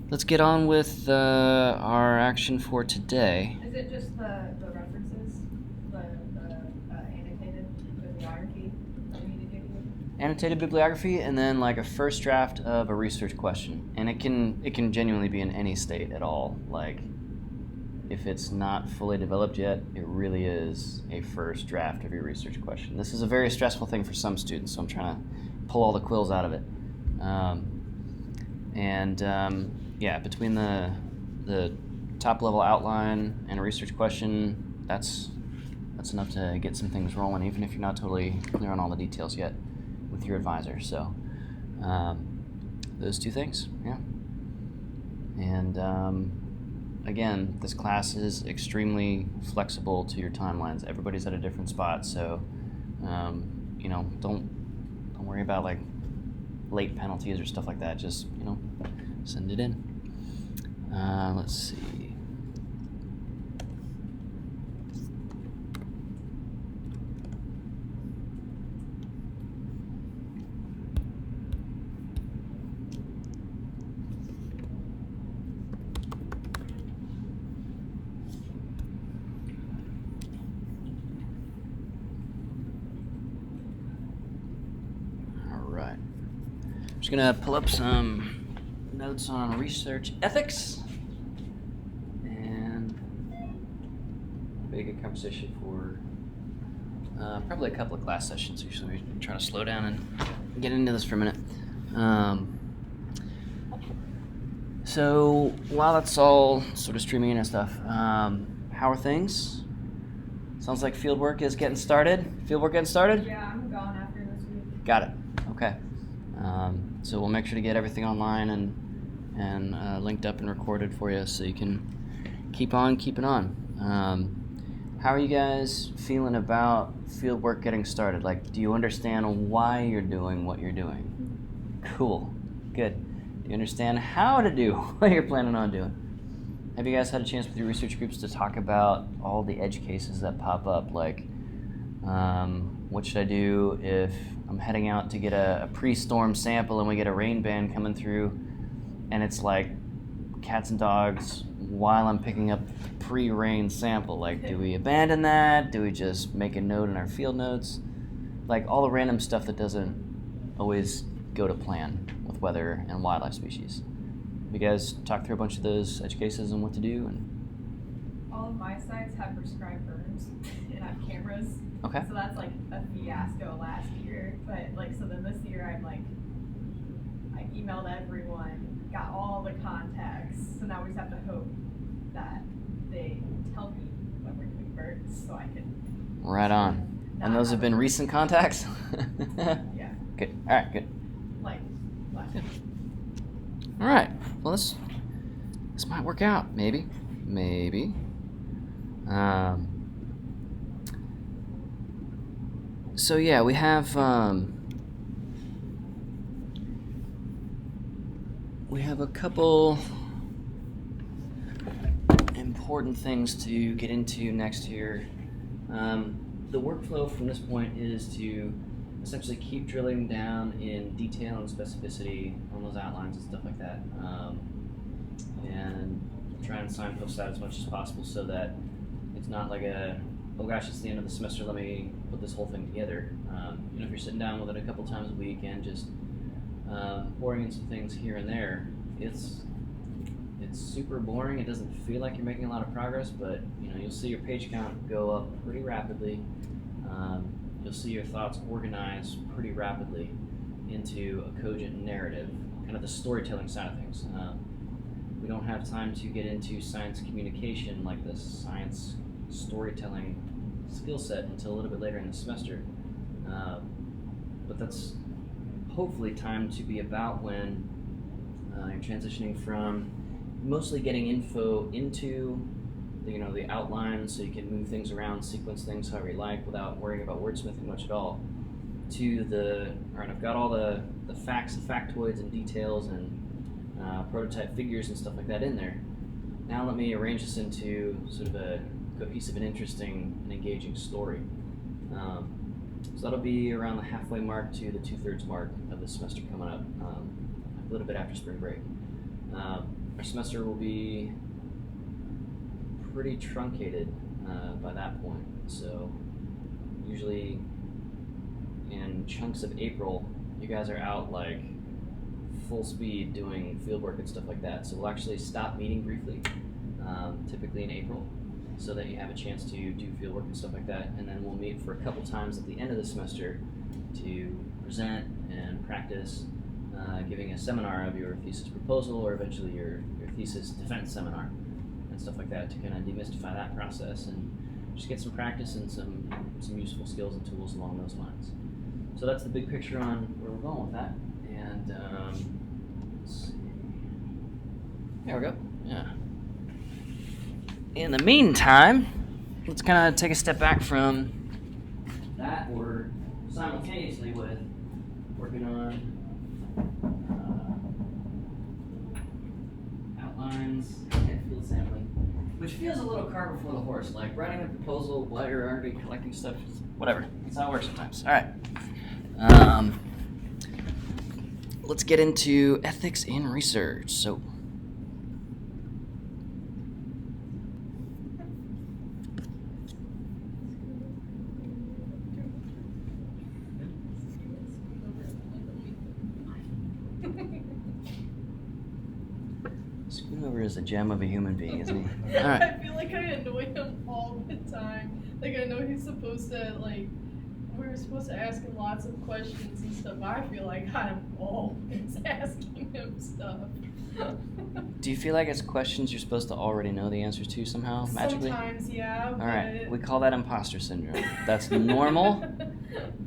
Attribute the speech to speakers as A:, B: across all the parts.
A: Let's get on with our action for today.
B: Is it just the references, the annotated bibliography that we need to give you?
A: Annotated bibliography, and then like a first draft of a research question, and it can genuinely be in any state at all. Like, if it's not fully developed yet, it really is a first draft of your research question. This is a very stressful thing for some students, so I'm trying to pull all the quills out of it. Yeah, between the top level outline and a research question, that's enough to get some things rolling, even if you're not totally clear on all the details yet with your advisor. So those two things, yeah. And again, this class is extremely flexible to your timelines. Everybody's at a different spot, so don't worry about like late penalties or stuff like that. Just send it in. Let's see. I'm just gonna pull up some notes on research ethics and be a good conversation for probably a couple of class sessions. Usually we try to slow down and get into this for a minute. So while that's all sort of streaming in and stuff, how are things? Sounds like fieldwork is getting started. Fieldwork getting started?
B: Yeah, I'm gone after this week.
A: Got it. Okay. So we'll make sure to get everything online and linked up and recorded for you, so you can keep on keeping on. How are you guys feeling about fieldwork getting started? Like, do you understand why you're doing what you're doing? Cool. Good. Do you understand how to do what you're planning on doing? Have you guys had a chance with your research groups to talk about all the edge cases that pop up? Like, what should I do if I'm heading out to get a pre-storm sample and we get a rain band coming through and it's like cats and dogs while I'm picking up the pre-rain sample? Like, do we abandon that? Do we just make a note in our field notes? Like, all the random stuff that doesn't always go to plan with weather and wildlife species. You guys talk through a bunch of those edge cases and what to do? And
B: all of my sites have prescribed burns and have cameras.
A: Okay.
B: So that's like a fiasco last year. But so then this year I emailed everyone, got all the contacts. So now we just have to hope that they tell me when we're doing burns so I can.
A: Right on. And those have been recent contacts?
B: Yeah.
A: Good. All right, good.
B: Last year.
A: All right. Well, this might work out. Maybe. So yeah, we have a couple important things to get into next year. The workflow from this point is to essentially keep drilling down in detail and specificity on those outlines and stuff like that, and try and signpost that as much as possible so that it's not like oh gosh, it's the end of the semester, let me put this whole thing together. If you're sitting down with it a couple times a week and just pouring in some things here and there, it's super boring. It doesn't feel like you're making a lot of progress, but you'll see your page count go up pretty rapidly. You'll see your thoughts organize pretty rapidly into a cogent narrative, kind of the storytelling side of things. We don't have time to get into science communication, like the science storytelling skill set, until a little bit later in the semester. But that's hopefully timed to be about when you're transitioning from mostly getting info into the outline, so you can move things around, sequence things however you like without worrying about wordsmithing much at all, to alright, I've got all the facts and factoids and details and prototype figures and stuff like that in there. Now let me arrange this into sort of a cohesive and interesting and engaging story. So that'll be around the halfway mark to the 2/3 mark of the semester coming up. a little bit after spring break. Our semester will be pretty truncated by that point. So usually in chunks of April, you guys are out like full speed doing field work and stuff like that. So we'll actually stop meeting briefly, typically in April, so that you have a chance to do field work and stuff like that. And then we'll meet for a couple times at the end of the semester to present and practice giving a seminar of your thesis proposal, or eventually your thesis defense seminar and stuff like that, to kind of demystify that process and just get some practice and some useful skills and tools along those lines. So that's the big picture on where we're going with that. And let's see. There we go. Yeah. In the meantime, let's kind of take a step back from that. We're simultaneously with working on outlines and field sampling, which feels a little cart before the horse, like writing a proposal while you're already collecting stuff. Whatever. That's how it works sometimes. All right. Let's get into ethics in research. So, Schoonover is a gem of a human being, isn't he? All right.
B: I feel like I annoy him all the time. Like, I know he's supposed to, like, we were supposed to ask him lots of questions and stuff. I feel like I'm always asking him stuff.
A: Do you feel like it's questions you're supposed to already know the answers to somehow, magically?
B: Sometimes, yeah.
A: All right, we call that imposter syndrome. That's normal,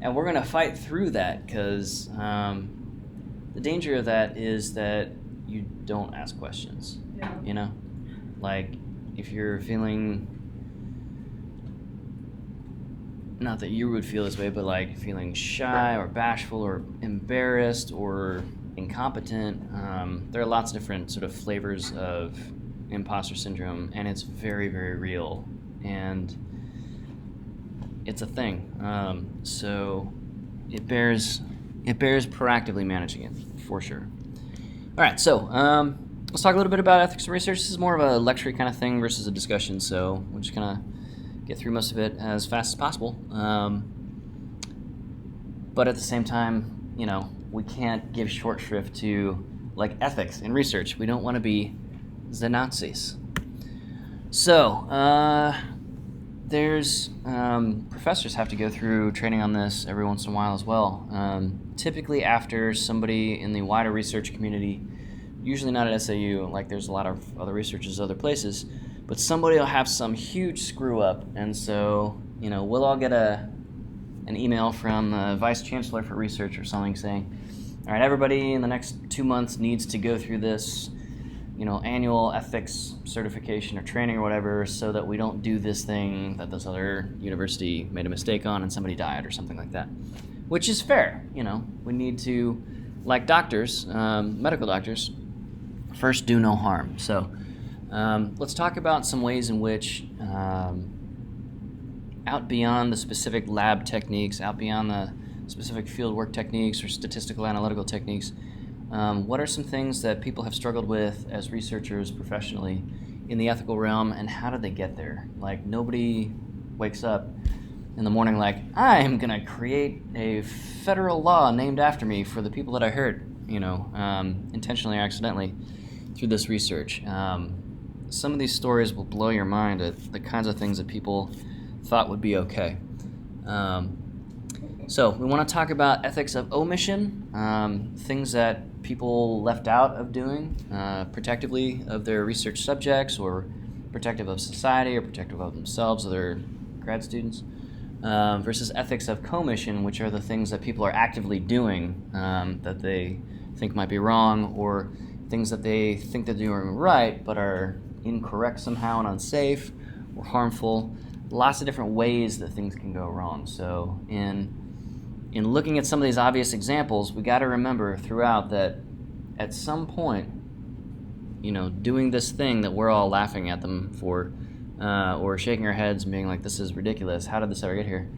A: and we're gonna fight through that, because the danger of that is that you don't ask questions.
B: Yeah.
A: You know, like if you're feeling, not that you would feel this way, but like feeling shy or bashful or embarrassed or incompetent, there are lots of different sort of flavors of imposter syndrome, and it's very, very real, and it's a thing. So it bears proactively managing it, for sure. All right, so let's talk a little bit about ethics and research. This is more of a lecture kind of thing versus a discussion, so we'll just kind of get through most of it as fast as possible. But at the same time, you know, we can't give short shrift to like ethics in research. We don't want to be the Nazis. So there's professors have to go through training on this every once in a while as well. Typically after somebody in the wider research community, usually not at SAU, like there's a lot of other researchers other places, but somebody will have some huge screw up, and so, you know, we'll all get an email from the vice chancellor for research or something saying, all right, everybody in the next 2 months needs to go through this, you know, annual ethics certification or training or whatever, so that we don't do this thing that this other university made a mistake on and somebody died or something like that. Which is fair, you know. We need to, like doctors, medical doctors, first do no harm. So let's talk about some ways in which, out beyond the specific lab techniques, out beyond the specific field work techniques or statistical analytical techniques, what are some things that people have struggled with as researchers professionally in the ethical realm, and how did they get there? Like, nobody wakes up in the morning like, I'm going to create a federal law named after me for the people that I hurt, you know, intentionally or accidentally through this research. Some of these stories will blow your mind at the kinds of things that people thought would be okay. So we want to talk about ethics of omission, things that people left out of doing, protectively of their research subjects, or protective of society, or protective of themselves or their grad students, versus ethics of commission, which are the things that people are actively doing that they think might be wrong, or things that they think they're doing right but are incorrect somehow and unsafe or harmful. Lots of different ways that things can go wrong. So in looking at some of these obvious examples, we got to remember throughout that at some point, you know, doing this thing that we're all laughing at them for, or shaking our heads and being like, this is ridiculous, how did this ever get here?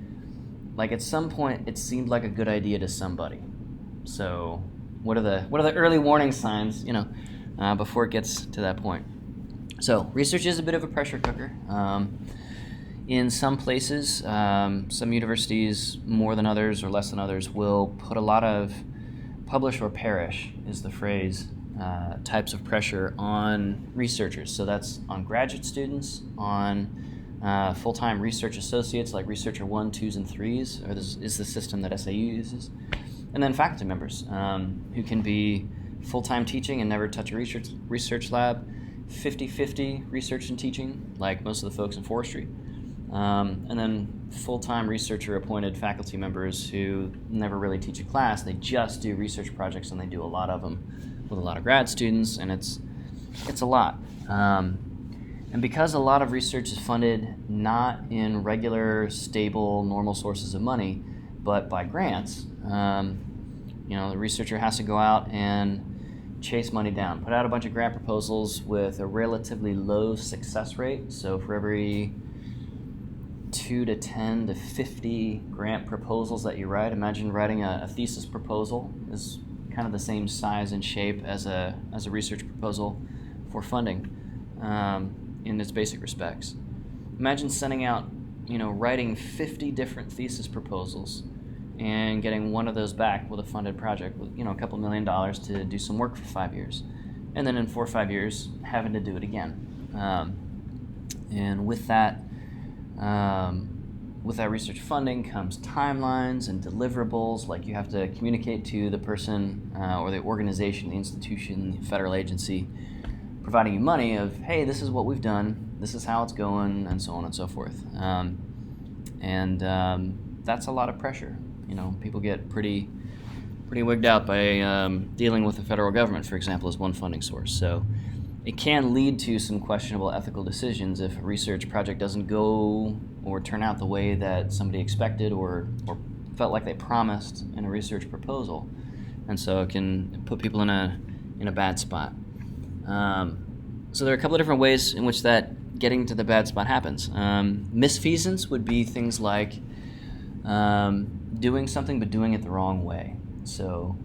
A: Like, at some point, it seemed like a good idea to somebody. So what are the early warning signs, before it gets to that point. So research is a bit of a pressure cooker. In some places, some universities more than others or less than others will put a lot of publish or perish is the phrase, types of pressure on researchers. So that's on graduate students, on full-time research associates like Researcher 1, 2s, and 3s, or this is the system that SAU uses, and then faculty members who can be full-time teaching and never touch a research lab, 50-50 research and teaching like most of the folks in forestry, and then full-time researcher-appointed faculty members who never really teach a class. They just do research projects, and they do a lot of them with a lot of grad students, and it's a lot. And because a lot of research is funded not in regular, stable, normal sources of money, but by grants, the researcher has to go out and chase money down, put out a bunch of grant proposals with a relatively low success rate. So for every 2 to 10 to 50 grant proposals that you write, imagine writing a thesis proposal is kind of the same size and shape as a research proposal for funding in its basic respects. Imagine sending out, writing 50 different thesis proposals and getting one of those back with a funded project with, a couple $1 million to do some work for 5 years. And then in 4 or 5 years, having to do it again. And with that research funding comes timelines and deliverables, like you have to communicate to the person or the organization, the institution, the federal agency providing you money of, hey, this is what we've done, this is how it's going, and so on and so forth. That's a lot of pressure. People get pretty wigged out by dealing with the federal government, for example, as one funding source. So it can lead to some questionable ethical decisions if a research project doesn't go or turn out the way that somebody expected or felt like they promised in a research proposal. And so it can put people in a bad spot. So there are a couple of different ways in which that getting to the bad spot happens. Misfeasance would be things like doing something but doing it the wrong way. So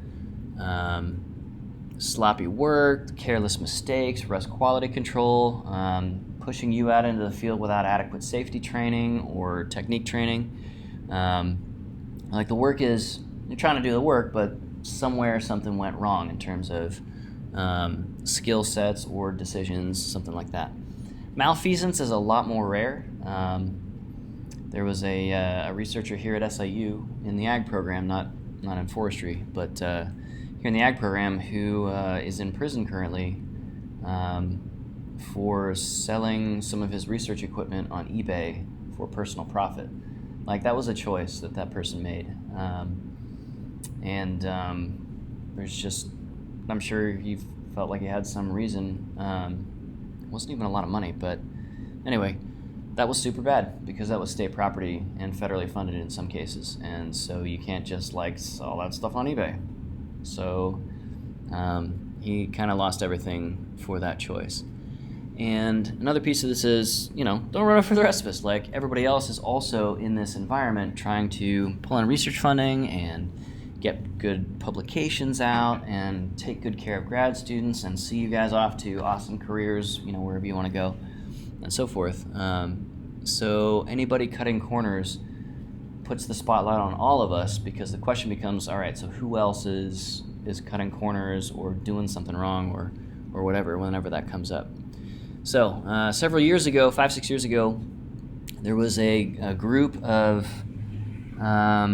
A: sloppy work, careless mistakes, rust quality control, pushing you out into the field without adequate safety training or technique training. Like the work is, you're trying to do the work, but somewhere something went wrong in terms of skill sets or decisions, something like that. Malfeasance is a lot more rare. There was a researcher here at SIU in the ag program, not in forestry, but here in the ag program, who is in prison currently for selling some of his research equipment on eBay for personal profit. Like, that was a choice that person made. There's just, I'm sure he felt like he had some reason. It wasn't even a lot of money, but anyway, that was super bad because that was state property and federally funded in some cases. And so you can't just sell that stuff on eBay. So he kind of lost everything for that choice. And another piece of this is, don't run it for the rest of us. Like, everybody else is also in this environment trying to pull in research funding and get good publications out and take good care of grad students and see you guys off to awesome careers, wherever you want to go, and so forth. So anybody cutting corners puts the spotlight on all of us, because the question becomes, all right, so who else is cutting corners or doing something wrong or whatever, whenever that comes up. So several years ago, 5-6 years ago, there was a group of, I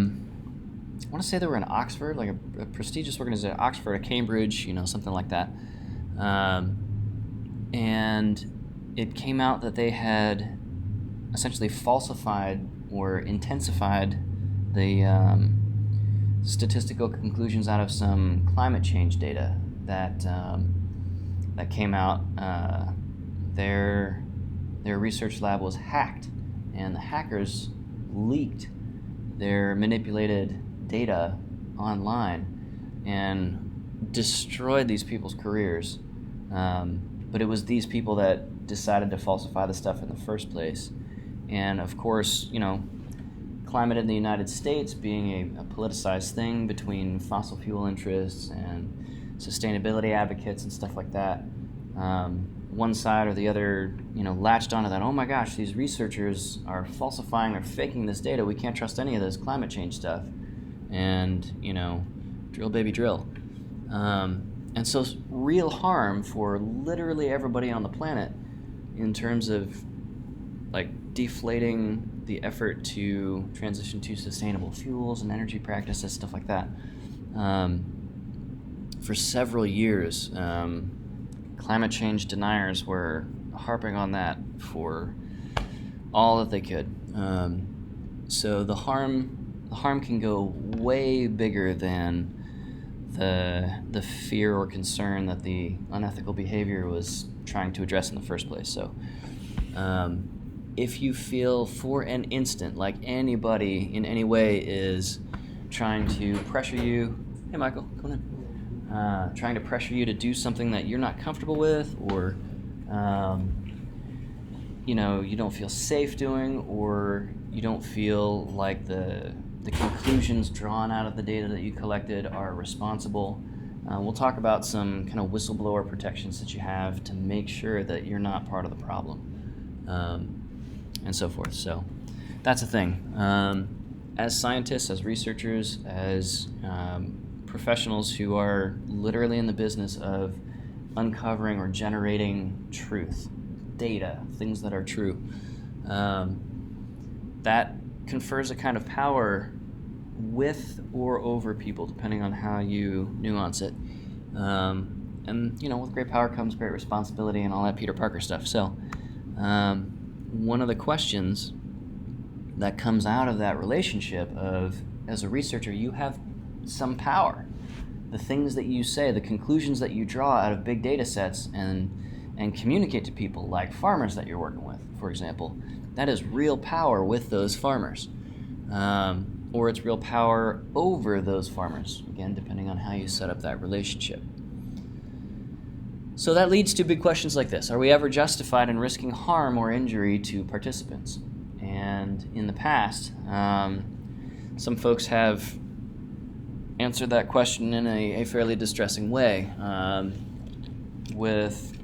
A: want to say they were in Oxford, like a prestigious organization, Oxford, or Cambridge, something like that. And it came out that they had essentially falsified or intensified the statistical conclusions out of some climate change data that came out. Their research lab was hacked, and the hackers leaked their manipulated data online and destroyed these people's careers. But it was these people that decided to falsify the stuff in the first place. And of course, climate in the United States being a politicized thing between fossil fuel interests and sustainability advocates and stuff like that, one side or the other, latched onto that. Oh my gosh, these researchers are falsifying or faking this data. We can't trust any of this climate change stuff. And, drill baby drill. And so real harm for literally everybody on the planet in terms of deflating the effort to transition to sustainable fuels and energy practices, stuff like that. For several years, climate change deniers were harping on that for all that they could. So the harm can go way bigger than the fear or concern that the unethical behavior was trying to address in the first place. So if you feel for an instant like anybody in any way is trying to pressure you, hey Michael, come on in, trying to pressure you to do something that you're not comfortable with, or you don't feel safe doing, or you don't feel like the conclusions drawn out of the data that you collected are responsible, we'll talk about some kind of whistleblower protections that you have to make sure that you're not part of the problem, and so forth. So that's a thing. As scientists, as researchers, as professionals who are literally in the business of uncovering or generating truth, data, things that are true, that confers a kind of power with or over people, depending on how you nuance it. And with great power comes great responsibility and all that Peter Parker stuff. So one of the questions that comes out of that relationship of, as a researcher, you have some power. The things that you say, the conclusions that you draw out of big data sets and communicate to people like farmers that you're working with, for example, that is real power with those farmers. Or it's real power over those farmers, again, depending on how you set up that relationship. So that leads to big questions like this. Are we ever justified in risking harm or injury to participants? And in the past, some folks have answered that question in a fairly distressing way, with,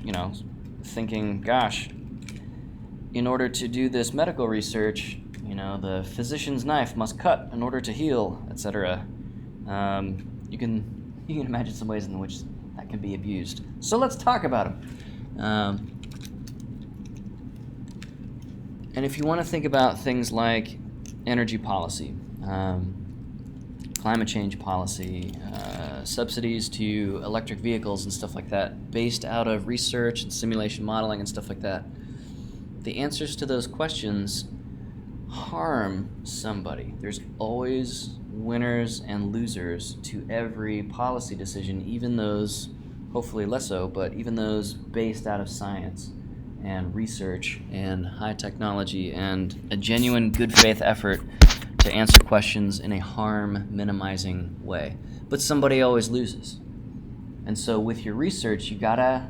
A: thinking, gosh, in order to do this medical research, the physician's knife must cut in order to heal, etc. You can imagine some ways in which that can be abused. So let's talk about them. And if you want to think about things like energy policy, climate change policy, subsidies to electric vehicles and stuff like that, based out of research and simulation modeling and stuff like that, the answers to those questions harm somebody. There's always winners and losers to every policy decision, even those, hopefully less so, but even those based out of science and research and high technology and a genuine good faith effort to answer questions in a harm minimizing way. But somebody always loses. And so with your research, you gotta,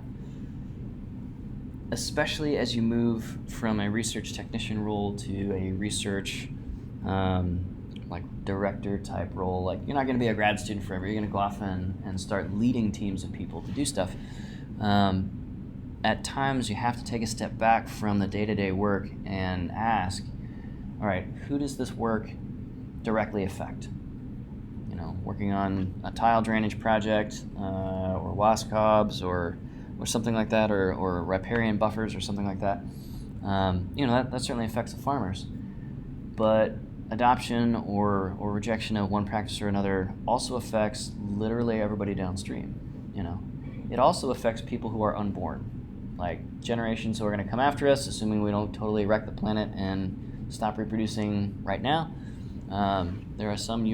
A: especially as you move from a research technician role to a research director type role, you're not going to be a grad student forever. You're going to go off and start leading teams of people to do stuff. At times you have to take a step back from the day-to-day work and ask, all right, who does this work directly affect? Working on a tile drainage project, or wascobs, or something like that, or riparian buffers or something like that, that certainly affects the farmers. But adoption or rejection of one practice or another also affects literally everybody downstream. It also affects people who are unborn, like generations who are going to come after us, assuming we don't totally wreck the planet and stop reproducing right now. There are some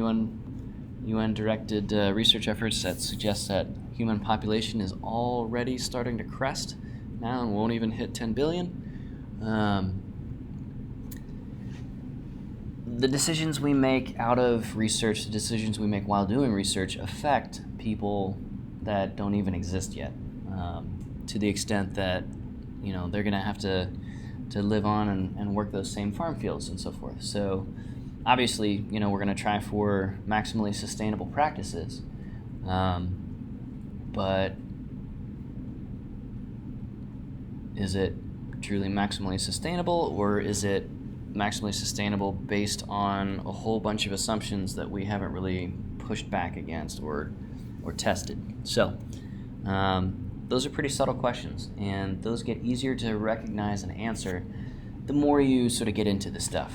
A: UN-directed research efforts that suggest that human population is already starting to crest now and won't even hit 10 billion. The decisions we make out of research, the decisions we make while doing research, affect people that don't even exist yet, to the extent that they're going to have to live on and work those same farm fields and so forth. So obviously, we're going to try for maximally sustainable practices, but is it truly maximally sustainable, or is it maximally sustainable based on a whole bunch of assumptions that we haven't really pushed back against or tested? So those are pretty subtle questions, and those get easier to recognize and answer the more you sort of get into this stuff.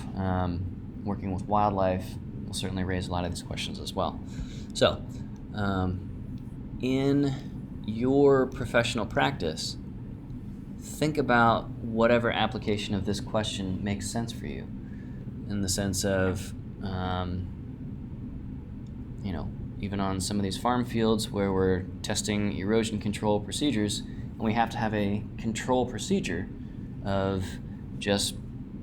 A: Working with wildlife will certainly raise a lot of these questions as well. So in your professional practice, think about whatever application of this question makes sense for you, in the sense of, even on some of these farm fields where we're testing erosion control procedures, and we have to have a control procedure of just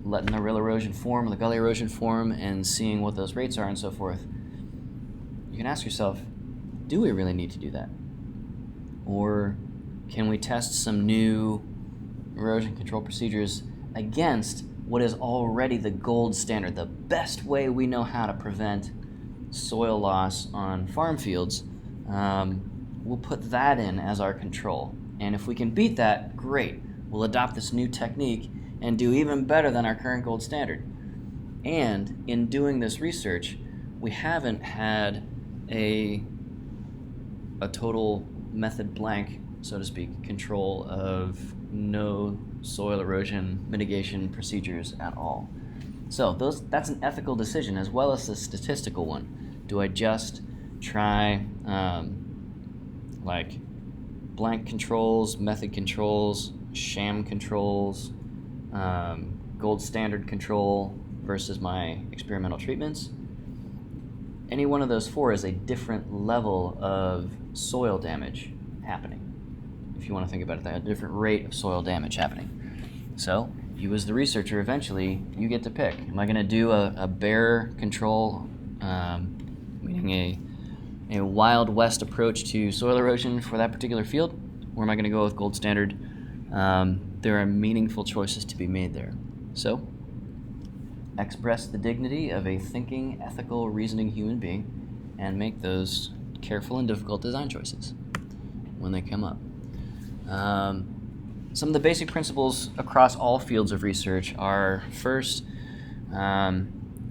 A: letting the rill erosion form, the gully erosion form, and seeing what those rates are and so forth. You can ask yourself, do we really need to do that? Or can we test some new erosion control procedures against what is already the gold standard, the best way we know how to prevent soil loss on farm fields? We'll put that in as our control. And if we can beat that, great. We'll adopt this new technique and do even better than our current gold standard. And in doing this research, we haven't had a total method blank, so to speak, control of no soil erosion mitigation procedures at all. So that's an ethical decision as well as a statistical one. Do I just try like blank controls, method controls, sham controls, gold standard control versus my experimental treatments? Any one of those four is a different level of soil damage happening. If you want to think about it, a different rate of soil damage happening. So you as the researcher, eventually, you get to pick. Am I going to do a bare control, meaning a Wild West approach to soil erosion for that particular field, or am I going to go with gold standard? There are meaningful choices to be made there. So express the dignity of a thinking, ethical, reasoning human being and make those careful and difficult design choices when they come up. Some of the basic principles across all fields of research are, first,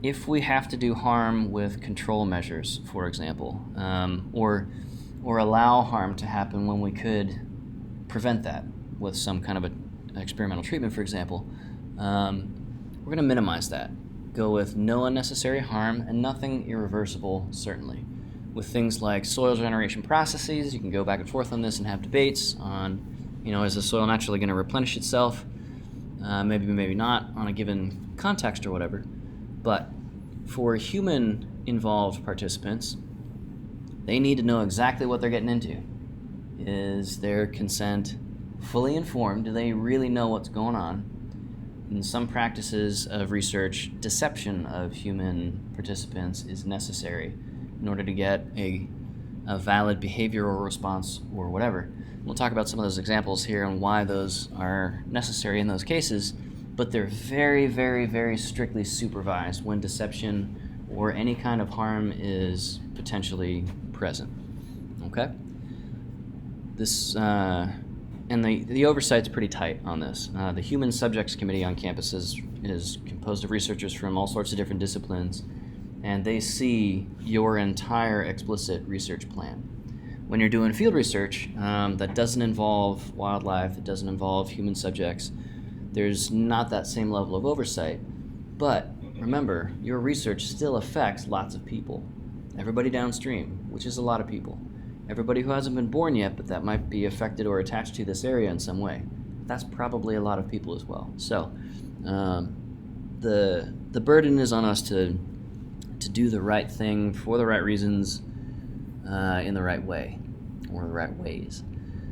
A: if we have to do harm with control measures, for example, or allow harm to happen when we could prevent that with some kind of an experimental treatment, for example, we're going to minimize that. Go with no unnecessary harm and nothing irreversible, certainly. With things like soil generation processes, you can go back and forth on this and have debates on, is the soil naturally going to replenish itself? Maybe not on a given context or whatever. But for human-involved participants, they need to know exactly what they're getting into. Is their consent fully informed? Do they really know what's going on? In some practices of research, deception of human participants is necessary in order to get a valid behavioral response or whatever. We'll talk about some of those examples here and why those are necessary in those cases, but they're very, very, very strictly supervised when deception or any kind of harm is potentially present. Okay? This and the oversight's pretty tight on this. The Human Subjects Committee on campuses is composed of researchers from all sorts of different disciplines, and they see your entire explicit research plan. When you're doing field research that doesn't involve wildlife, that doesn't involve human subjects, there's not that same level of oversight. But remember, your research still affects lots of people. Everybody downstream, which is a lot of people. Everybody who hasn't been born yet, but that might be affected or attached to this area in some way. That's probably a lot of people as well. So the burden is on us to do the right thing for the right reasons in the right way or the right ways.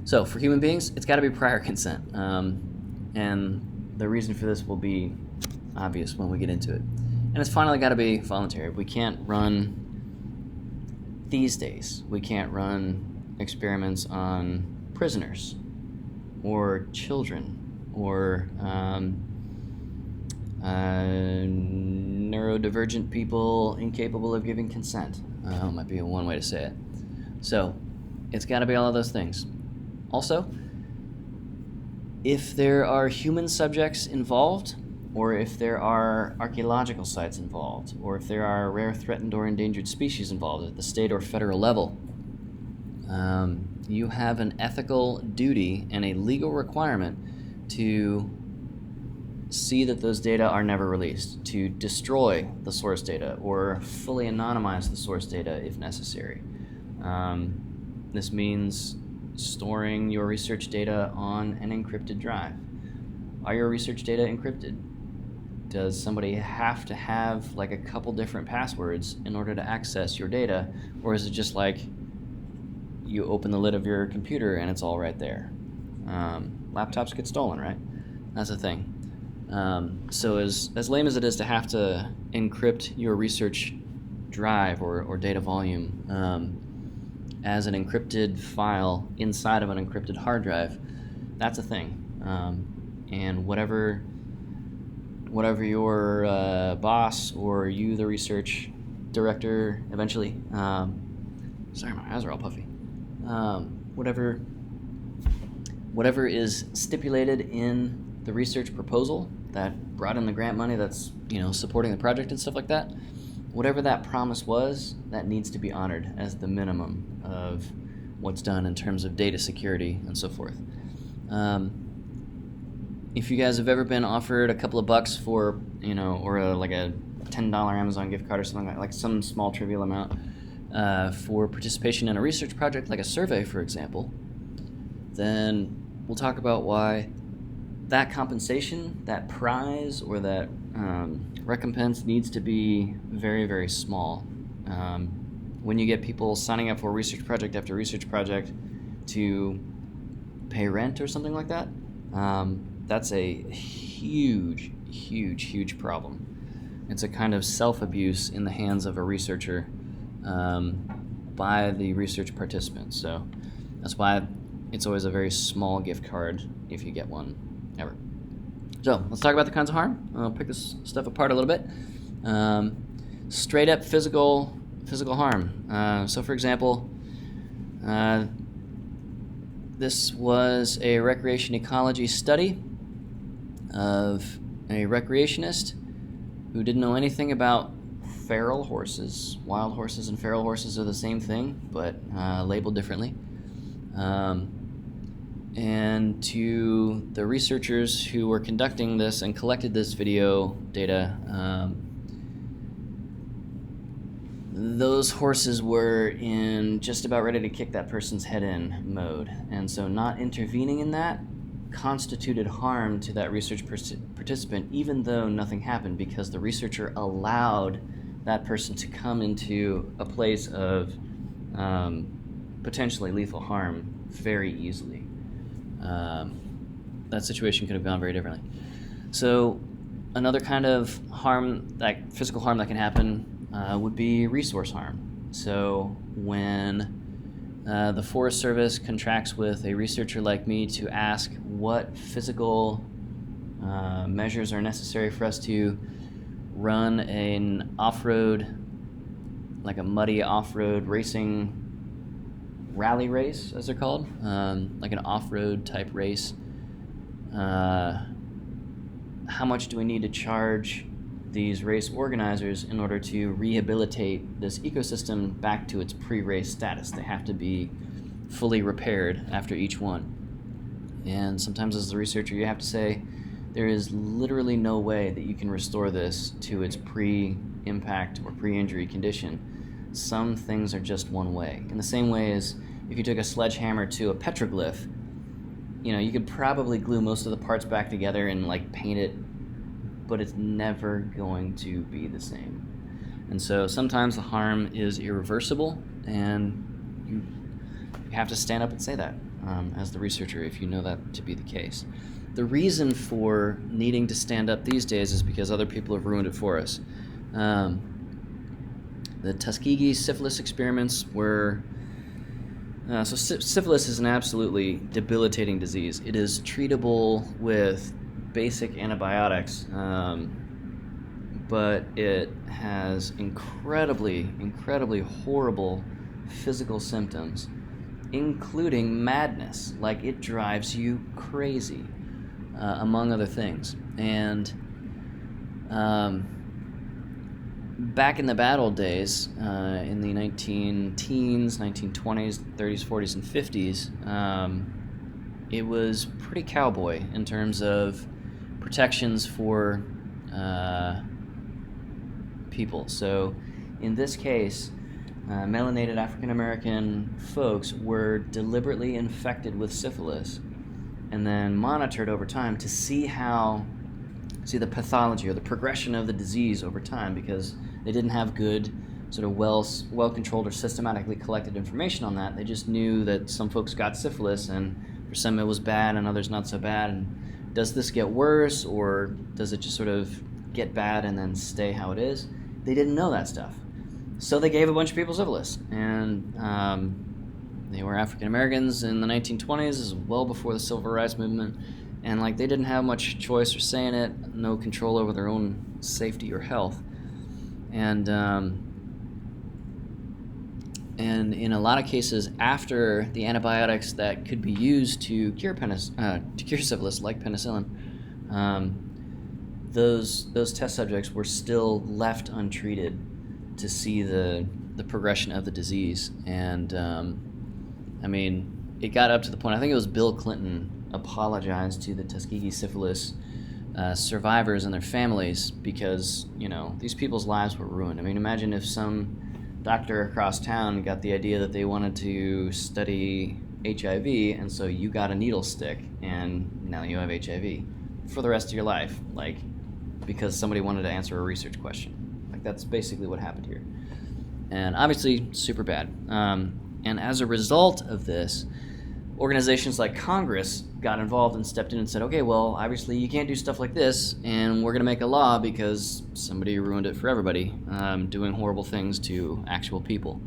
A: So for human beings, it's got to be prior consent. And the reason for this will be obvious when we get into it. And it's finally got to be voluntary. We can't run these days, we can't run experiments on prisoners or children or neurodivergent people incapable of giving consent. Might be one way to say it. So it's got to be all of those things. Also, if there are human subjects involved, or if there are archaeological sites involved, or if there are rare, threatened, or endangered species involved at the state or federal level, you have an ethical duty and a legal requirement to see that those data are never released, to destroy the source data or fully anonymize the source data if necessary. This means storing your research data on an encrypted drive. Are your research data encrypted? Does somebody have to have like a couple different passwords in order to access your data, or is it just like you open the lid of your computer and it's all right there? Laptops get stolen, right? That's the thing. So as lame as it is to have to encrypt your research drive or data volume as an encrypted file inside of an encrypted hard drive, that's a thing. And whatever your boss or you, the research director, eventually, sorry, my eyes are all puffy. Whatever is stipulated in the research proposal that brought in the grant money that's, supporting the project and stuff like that, whatever that promise was, that needs to be honored as the minimum of what's done in terms of data security and so forth. If you guys have ever been offered a couple of bucks for, or like a $10 Amazon gift card or something like some small trivial amount for participation in a research project, like a survey, for example, then we'll talk about why that compensation, that prize, or that recompense needs to be very, very small. When you get people signing up for research project after research project to pay rent or something like that, that's a huge, huge, huge problem. It's a kind of self-abuse in the hands of a researcher by the research participants. So that's why it's always a very small gift card if you get one ever. So let's talk about the kinds of harm. I'll pick this stuff apart a little bit. Straight up physical harm. So for example, this was a recreation ecology study of a recreationist who didn't know anything about feral horses. Wild horses and feral horses are the same thing, but labeled differently. And to the researchers who were conducting this and collected this video data, those horses were in just about ready to kick that person's head in mode. And so not intervening in that constituted harm to that research participant, even though nothing happened, because the researcher allowed that person to come into a place of potentially lethal harm very easily. That situation could have gone very differently. So another kind of harm, like physical harm that can happen, would be resource harm. So when the Forest Service contracts with a researcher like me to ask what physical measures are necessary for us to run an off-road, like a muddy off-road racing rally race, as they're called, like an off-road type race, how much do we need to charge these race organizers in order to rehabilitate this ecosystem back to its pre-race status? They have to be fully repaired after each one. And sometimes as the researcher you have to say, there is literally no way that you can restore this to its pre-impact or pre-injury condition. Some things are just one way. In the same way as if you took a sledgehammer to a petroglyph, you could probably glue most of the parts back together and like paint it, but it's never going to be the same. And so sometimes the harm is irreversible, and you have to stand up and say that as the researcher if you know that to be the case. The reason for needing to stand up these days is because other people have ruined it for us. The Tuskegee syphilis experiments were... So syphilis is an absolutely debilitating disease. It is treatable with basic antibiotics, but it has incredibly horrible physical symptoms, including madness. Like, it drives you crazy, among other things. And back in the bad old days, in the 19-teens, 1920s, 30s, 40s, and 50s, it was pretty cowboy in terms of protections for people. So in this case, melanated African American folks were deliberately infected with syphilis and then monitored over time to see the pathology or the progression of the disease over time, because they didn't have good sort of well-controlled or systematically collected information on that. They just knew that some folks got syphilis, and for some it was bad and others not so bad. And does this get worse, or does it just sort of get bad and then stay how it is? They didn't know that stuff. So they gave a bunch of people syphilis, and they were African Americans in the 1920s, as well before the Civil Rights Movement, and like they didn't have much choice or say in it, no control over their own safety or health, and in a lot of cases, after the antibiotics that could be used to cure syphilis, like penicillin, those test subjects were still left untreated to see the progression of the disease. And I mean, it got up to the point, I think it was Bill Clinton apologized to the Tuskegee syphilis survivors and their families, because, you know, these people's lives were ruined. I mean, imagine if some doctor across town got the idea that they wanted to study HIV, and so you got a needle stick, and now you have HIV for the rest of your life, like, because somebody wanted to answer a research question. Like, that's basically what happened here. And obviously, super bad. And as a result of this, organizations like Congress got involved and stepped in and said, okay, well, obviously you can't do stuff like this, and we're going to make a law because somebody ruined it for everybody, doing horrible things to actual people.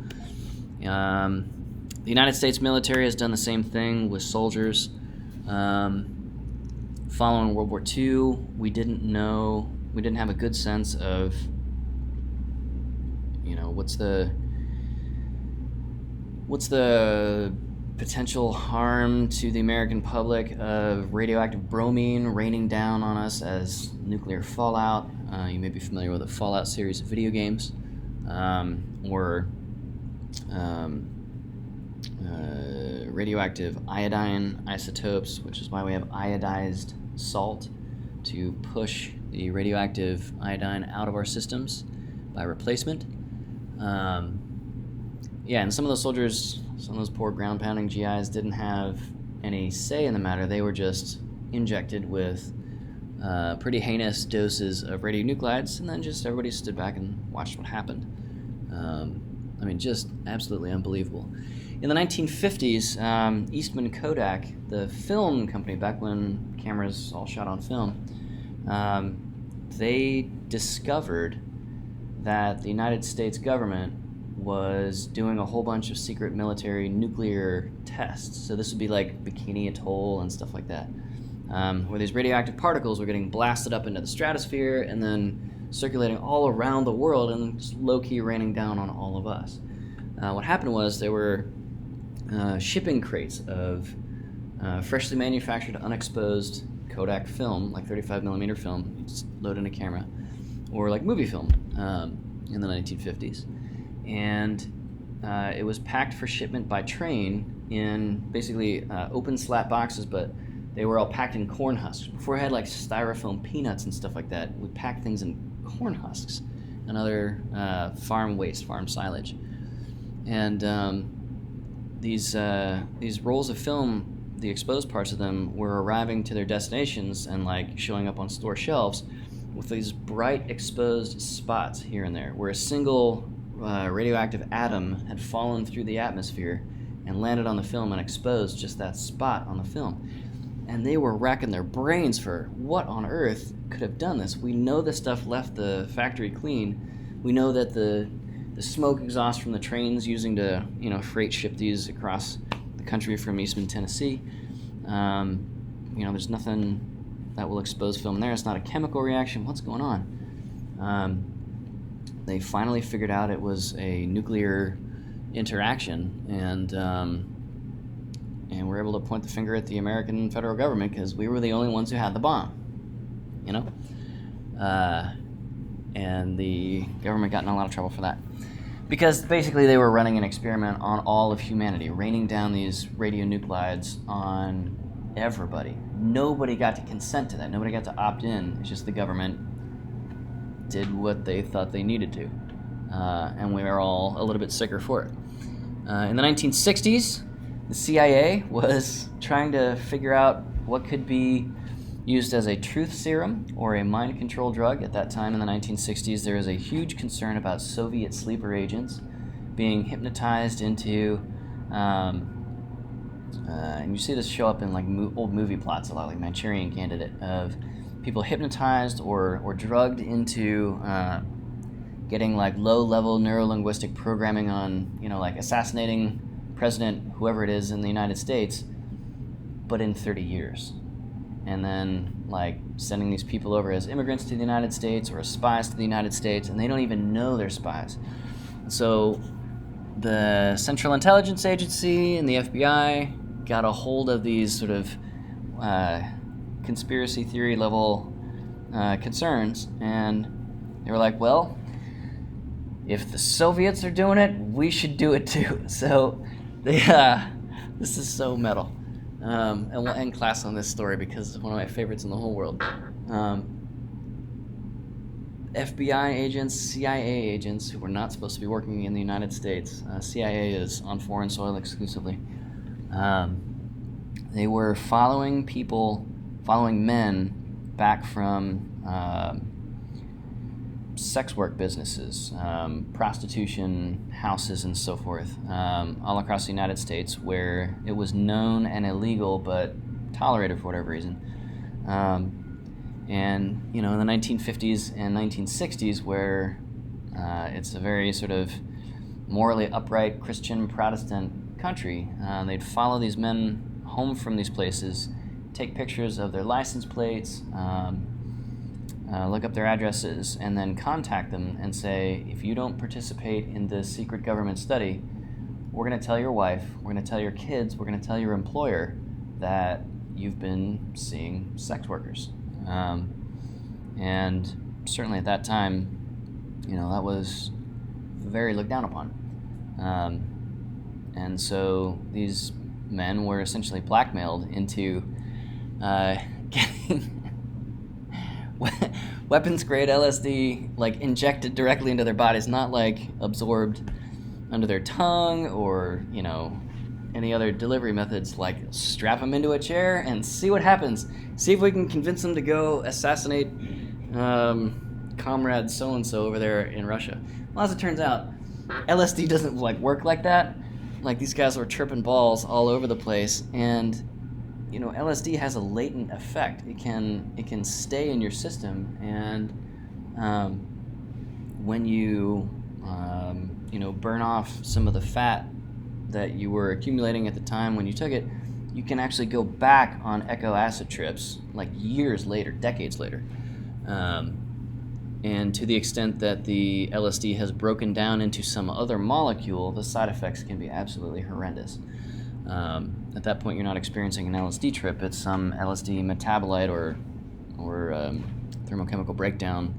A: The United States military has done the same thing with soldiers. Following World War II, we didn't have a good sense of, you know, what's the potential harm to the American public of radioactive bromine raining down on us as nuclear fallout. You may be familiar with the Fallout series of video games, or radioactive iodine isotopes, which is why we have iodized salt, to push the radioactive iodine out of our systems by replacement. And some of those soldiers, some of those poor ground-pounding GIs didn't have any say in the matter. They were just injected with pretty heinous doses of radionuclides, and then just everybody stood back and watched what happened. I mean, just absolutely unbelievable. In the 1950s, Eastman Kodak, the film company, back when cameras all shot on film, they discovered that the United States government was doing a whole bunch of secret military nuclear tests. So this would be like Bikini Atoll and stuff like that, where these radioactive particles were getting blasted up into the stratosphere and then circulating all around the world and just low-key raining down on all of us. What happened was there were shipping crates of freshly manufactured, unexposed Kodak film, like 35mm film, you just load in a camera, or like movie film in the 1950s. And it was packed for shipment by train in basically open slat boxes, but they were all packed in corn husks. Before I had like styrofoam peanuts and stuff like that, we packed things in corn husks and other farm waste, farm silage. And these rolls of film, the exposed parts of them, were arriving to their destinations and like showing up on store shelves with these bright exposed spots here and there, where a single radioactive atom had fallen through the atmosphere and landed on the film and exposed just that spot on the film. And they were racking their brains for what on earth could have done this. We know this stuff left the factory clean. We know that the smoke exhaust from the trains using to, you know, freight ship these across the country from Eastman, Tennessee, you know, there's nothing that will expose film there. It's not a chemical reaction. What's going on? They finally figured out it was a nuclear interaction, and we're able to point the finger at the American federal government because we were the only ones who had the bomb, you know? And the government got in a lot of trouble for that. Because basically they were running an experiment on all of humanity, raining down these radionuclides on everybody. Nobody got to consent to that. Nobody got to opt in. It's just the government did what they thought they needed to. And we were all a little bit sicker for it. In the 1960s, the CIA was trying to figure out what could be used as a truth serum or a mind control drug. At that time in the 1960s, there was a huge concern about Soviet sleeper agents being hypnotized into, and you see this show up in like old movie plots a lot, like Manchurian Candidate, of people hypnotized or drugged into getting like low-level neuro-linguistic programming on, like assassinating President whoever it is in the United States, but in 30 years. And then like sending these people over as immigrants to the United States or as spies to the United States, and they don't even know they're spies. So the Central Intelligence Agency and the FBI got a hold of these sort of conspiracy theory level concerns, and they were like, well, if the Soviets are doing it, we should do it too. So they, this is so metal. And we'll end class on this story because it's one of my favorites in the whole world. FBI agents, CIA agents who were not supposed to be working in the United States. CIA is on foreign soil exclusively. They were following men back from sex work businesses, prostitution houses, and so forth, all across the United States, where it was known and illegal but tolerated for whatever reason. And in the 1950s and 1960s, where it's a very sort of morally upright Christian Protestant country, they'd follow these men home from these places, take pictures of their license plates, look up their addresses, and then contact them and say, if you don't participate in this secret government study, we're going to tell your wife, we're going to tell your kids, we're going to tell your employer that you've been seeing sex workers. And certainly at that time, that was very looked down upon. And so these men were essentially blackmailed into getting weapons-grade LSD, like, injected directly into their bodies, not, like, absorbed under their tongue or, any other delivery methods, like strap them into a chair and see what happens. See if we can convince them to go assassinate comrade so-and-so over there in Russia. Well, as it turns out, LSD doesn't, work like that. Like, these guys were tripping balls all over the place, and LSD has a latent effect. It can stay in your system, and when you burn off some of the fat that you were accumulating at the time when you took it, you can actually go back on echo acid trips like years later, decades later. And to the extent that the LSD has broken down into some other molecule, the side effects can be absolutely horrendous. At that point, you're not experiencing an LSD trip, it's some LSD metabolite or thermochemical breakdown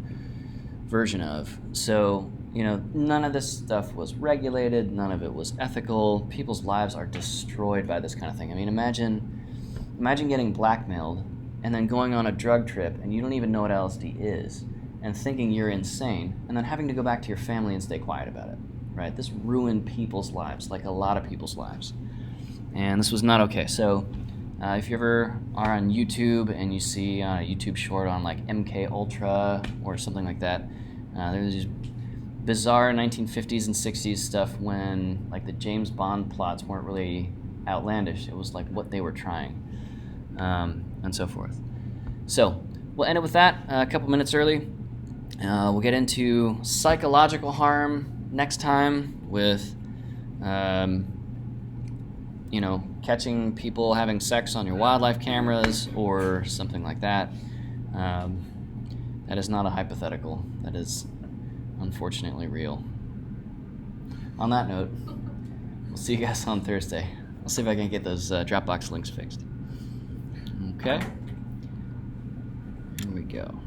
A: version of. So, none of this stuff was regulated, none of it was ethical. People's lives are destroyed by this kind of thing. I mean, imagine getting blackmailed and then going on a drug trip and you don't even know what LSD is and thinking you're insane and then having to go back to your family and stay quiet about it, right? This ruined people's lives, like a lot of people's lives. And this was not okay. So if you ever are on YouTube and you see a YouTube short on like MK Ultra or something like that, there's these bizarre 1950s and 60s stuff when like the James Bond plots weren't really outlandish. It was like what they were trying, and so forth. So we'll end it with that a couple minutes early. We'll get into psychological harm next time with catching people having sex on your wildlife cameras or something like that. That is not a hypothetical. That is unfortunately real. On that note, we'll see you guys on Thursday. I'll see if I can get those Dropbox links fixed. Okay. Here we go.